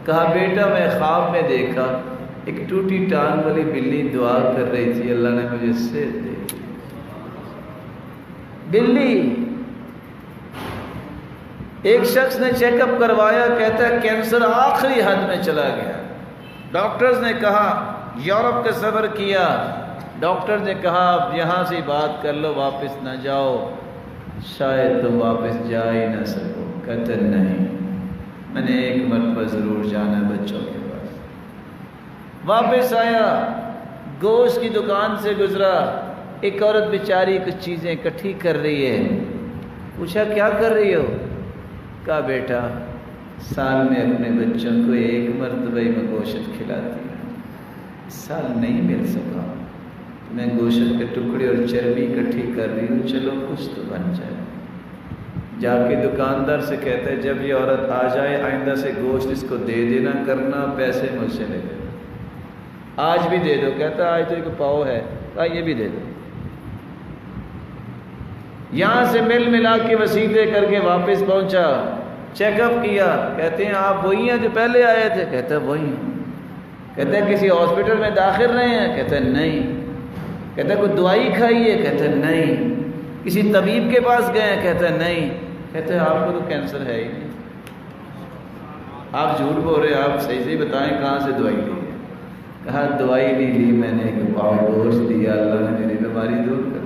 کہا بیٹا میں خواب میں دیکھا ایک ٹوٹی ٹانگ والی بلی دعا کر رہی تھی، اللہ نے مجھے صحت دے دی۔ بلی۔ ایک شخص نے چیک اپ کروایا، کہتا ہے کینسر آخری حد میں چلا گیا، ڈاکٹرز نے کہا یورپ کا سفر کیا، ڈاکٹر نے کہا اب یہاں سے بات کر لو، واپس نہ جاؤ، شاید تم واپس جا ہی نہ سکو۔ کہتے نہیں، میں نے ایک مرتبہ ضرور جانا بچوں کے پاس۔ واپس آیا، گوشت کی دکان سے گزرا، ایک عورت بیچاری کچھ چیزیں اکٹھی کر رہی ہے، پوچھا کیا کر رہی ہو؟ کہا بیٹا سال میں اپنے بچوں کو ایک مرتبہ ہی میں گوشت کھلاتی ہوں، سال نہیں مل سکا، میں گوشت کے ٹکڑے اور چربی اکٹھی کر رہی ہوں، چلو کچھ تو بن جائے۔ جا کے دکاندار سے کہتا ہے جب یہ عورت آ جائے آئندہ سے گوشت اس کو دے دینا کرنا، پیسے مجھ سے لے لینا، آج بھی دے دو۔ کہتا ہے آج تو ایک پاؤ ہے، کہا یہ بھی دے دو۔ یہاں سے مل ملا کے وسیلے کر کے واپس پہنچا، چیک اپ کیا، کہتے ہیں آپ وہی ہیں جو پہلے آئے تھے؟ کہتا ہے وہی ہیں۔ کہتے ہیں کسی ہاسپٹل میں داخل رہے ہیں؟ کہتا ہے نہیں۔ کہتا ہے کوئی دوائی کھائی ہے؟ کہتا ہے نہیں۔ کسی طبیب کے پاس گئے ہیں؟ کہتا ہے نہیں۔ کہتے ہیں آپ کو تو کینسر ہے ہی نہیں، آپ جھوٹ بول رہے ہیں، آپ صحیح صحیح بتائیں کہاں سے دوائی لی ہے؟ کہا دوائی نہیں لی میں نے، ایک پاؤ گوشت دیا، اللہ نے میری بیماری دور کر